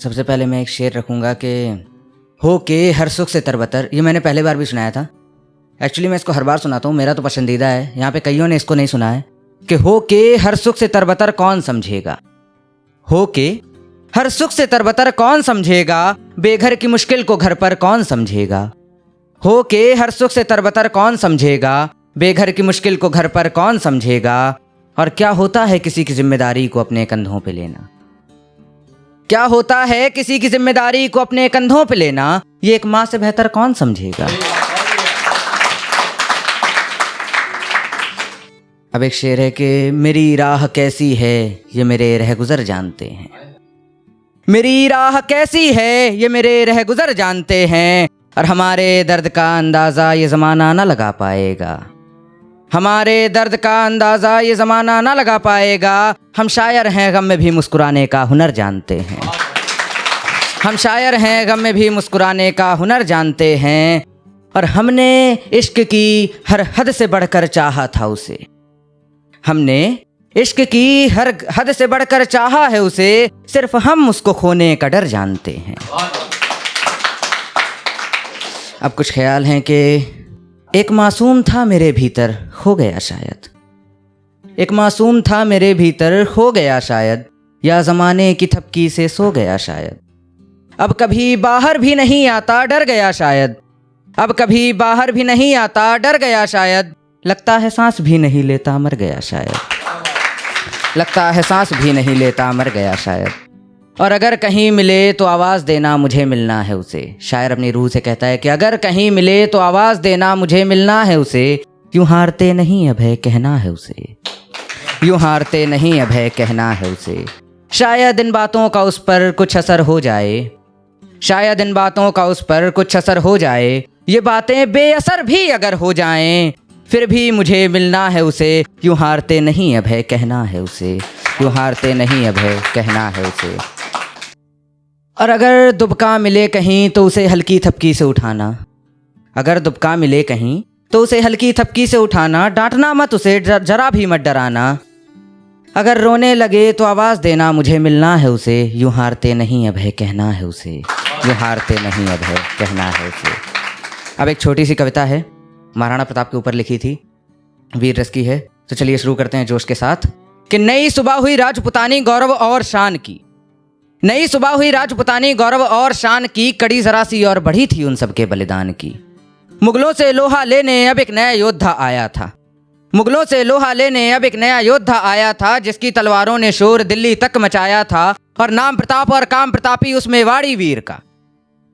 सबसे पहले मैं एक शेर रखूँगा कि हो के हर सुख से तरबतर। ये मैंने पहले बार भी सुनाया था। एक्चुअली मैं इसको हर बार सुनाता हूँ, मेरा तो पसंदीदा है। यहाँ पे कईयों ने इसको नहीं सुना है कि हो के हर सुख से तरबतर कौन समझेगा। हो के हर सुख से तरबतर कौन समझेगा, बेघर की मुश्किल को घर पर कौन समझेगा। हो के हर सुख से तरबतर कौन समझेगा, बेघर की मुश्किल को घर पर कौन समझेगा। और क्या होता है किसी की जिम्मेदारी को अपने कंधों पे लेना, क्या होता है किसी की जिम्मेदारी को अपने कंधों पे लेना, ये एक माँ से बेहतर कौन समझेगा। अब एक शेर है कि मेरी राह कैसी है ये मेरे रह गुजर जानते हैं। मेरी राह कैसी है ये मेरे रह गुजर जानते हैं, और हमारे दर्द का अंदाजा ये जमाना ना लगा पाएगा। हमारे दर्द का अंदाजा ये जमाना ना लगा पाएगा। हम शायर हैं गम में भी मुस्कुराने का हुनर जानते हैं। हम शायर हैं गम में भी मुस्कुराने का हुनर जानते हैं, और हमने इश्क की हर हद से बढ़कर चाहा था उसे। हमने इश्क की हर हद से बढ़कर चाहा है उसे, सिर्फ हम उसको खोने का डर जानते हैं। अब कुछ ख्याल हैं कि एक मासूम था मेरे भीतर हो गया शायद। एक मासूम था मेरे भीतर हो गया शायद, या ज़माने की थपकी से सो गया शायद। अब कभी बाहर भी नहीं आता डर गया शायद। अब कभी बाहर भी नहीं आता डर गया शायद। लगता है सांस भी नहीं लेता मर गया शायद। लगता है सांस भी नहीं लेता मर गया शायद। और अगर कहीं मिले तो आवाज़ देना मुझे मिलना है उसे। शायर अपनी रूह से कहता है कि अगर कहीं मिले तो आवाज़ देना मुझे मिलना है उसे। यूँ हारते नहीं अभय कहना है उसे। यूँ हारते नहीं अभय कहना है उसे। शायद इन बातों का उस पर कुछ असर हो जाए। शायद इन बातों का उस पर कुछ असर हो जाए। ये बातें बेअसर भी अगर हो जाएं, फिर भी मुझे मिलना है उसे। यूँ हारते नहीं अभय कहना है उसे। यूँ हारते नहीं अभय कहना है उसे। और अगर दुबका मिले कहीं तो उसे हल्की थपकी से उठाना। अगर दुबका मिले कहीं तो उसे हल्की थपकी से उठाना। डांटना मत उसे, जरा भी मत डराना। अगर रोने लगे तो आवाज़ देना मुझे मिलना है उसे। यूँ हारते नहीं अभय कहना है उसे। यूँ हारते नहीं अभय कहना है उसे। अब एक छोटी सी कविता है, महाराणा प्रताप के ऊपर लिखी थी, वीर रस की है। तो चलिए शुरू करते हैं जोश के साथ कि नई सुबह हुई राजपुतानी गौरव और शान की। नई सुबह हुई राजपुतानी गौरव और शान की, कड़ी जरा सी और बढ़ी थी उन सबके बलिदान की। मुगलों से लोहा लेने अब एक नया योद्धा आया था। मुगलों से लोहा लेने अब एक नया योद्धा आया था, जिसकी तलवारों ने शोर दिल्ली तक मचाया था। और नाम प्रताप और काम प्रतापी उस मेवाड़ी वीर का,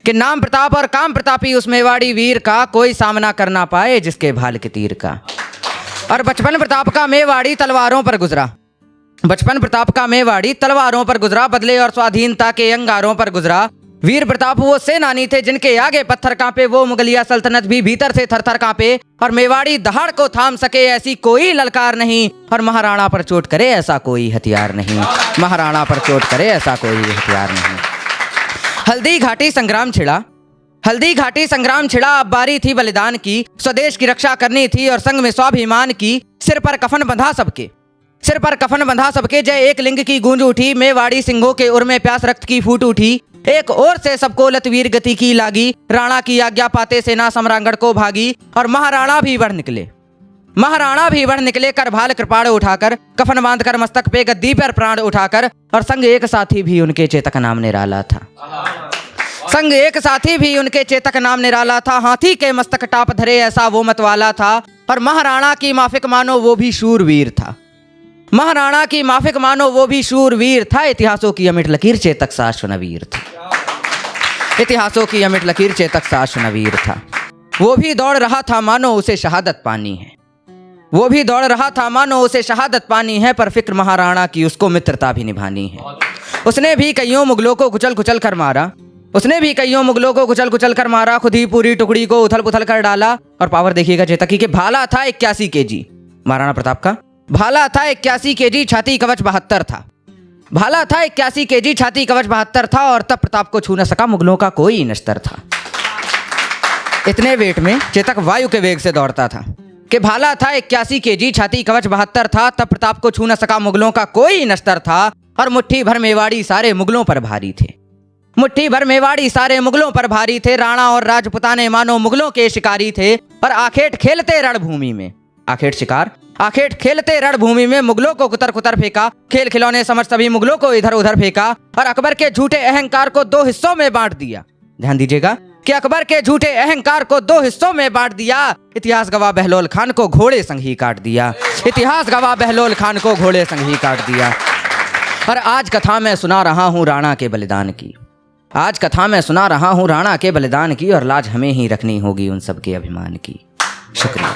कि नाम प्रताप और काम प्रतापी उस मेवाड़ी वीर का, कोई सामना करना पाए जिसके भाल के तीर का। और बचपन प्रताप का मेवाड़ी तलवारों पर गुजरा। बचपन प्रताप का मेवाड़ी तलवारों पर गुजरा, बदले और स्वाधीनता के अंगारों पर गुजरा। वीर प्रताप वो सेनानी थे जिनके आगे पत्थर कांपे। वो मुगलिया सल्तनत भी भीतर से थर थर कांपे। और मेवाड़ी दहाड़ को थाम सके ऐसी कोई ललकार नहीं। और महाराणा पर चोट करे ऐसा कोई हथियार नहीं। महाराणा पर चोट करे ऐसा कोई हथियार नहीं। हल्दी घाटी संग्राम छिड़ा। हल्दी घाटी संग्राम छिड़ा, अब बारी थी बलिदान की। स्वदेश की रक्षा करनी थी और संग में स्वाभिमान की। सिर पर कफन बंधा सबके, सिर पर कफन बंधा सबके। जय एक लिंग की गूंज उठी, मेवाड़ी सिंहों के उर में प्यास रक्त की फूट उठी। एक ओर से सबको लतवीर गति की लागी, राणा की आज्ञा पाते सेना सम्रांगढ़ को भागी। और महाराणा भी बढ़ निकले, महाराणा भी बढ़ निकले, कर भाल कृपाण उठाकर, कफन बांधकर मस्तक पे गद्दी पर प्राण उठाकर। और संग एक साथी भी उनके चेतक नाम निराला था। संग एक साथी भी उनके चेतक नाम निराला था। हाथी के मस्तक टाप धरे ऐसा वो मतवाला था। और महाराणा की माफिक मानो वो भी शूरवीर था। महाराणा की माफिक मानो वो भी शूरवीर था। इतिहासों की अमिट लकीर चेतक सा अश्वनवीर था। इतिहासों की अमिट लकीर चेतक सा अश्वनवीर था। वो भी दौड़ रहा था मानो उसे शहादत पानी है। वो भी दौड़ रहा था मानो उसे शहादत पानी है। पर फिक्र महाराणा की उसको मित्रता भी निभानी है। उसने भी कईयों मुगलों को कुचल कुचल कर मारा। उसने भी कईयों मुगलों को कुचल कुचल कर मारा। खुद ही पूरी टुकड़ी को उथल पुथल कर डाला। और पावर देखिएगा चेतक की, भाला था 81 केजी। महाराणा प्रताप का भाला था 81 केजी, छाती कवच 72 था। भाला था 81 केजी, छाती कवच 72 था। और तब प्रताप को छू न सका मुगलों का कोई नश्तर था। इतने वेट में चेतक वायु के वेग से दौड़ता था कि भाला था 81 केजी, छाती कवच 72 था। तब प्रताप को छू न सका मुगलों का कोई नश्तर था। और मुट्ठी भर मेवाड़ी सारे मुगलों पर भारी थे। मुट्ठी भर मेवाड़ी सारे मुगलों पर भारी थे, राणा और राजपुताने मानो मुगलों के शिकारी थे। पर आखेट खेलते रणभूमि में, आखेट शिकार, आखेट खेलते रणभूमि में मुगलों को कुतर कुतर फेंका। खेल खिलौने समझ सभी मुगलों को इधर उधर फेंका और अकबर के झूठे अहंकार को 2 हिस्सों में बांट दिया। ध्यान दीजिएगा कि अकबर के झूठे अहंकार को 2 हिस्सों में बांट दिया। इतिहास गवाह बहलोल खान को घोड़े संग ही काट दिया। इतिहास गवाह बहलोल खान को घोड़े संग ही काट दिया। और आज कथा मैं सुना रहा हूँ राणा के बलिदान की, आज कथा मैं सुना रहा हूँ राणा के बलिदान की, और लाज हमें ही रखनी होगी उन सबके अभिमान की। शुक्रिया।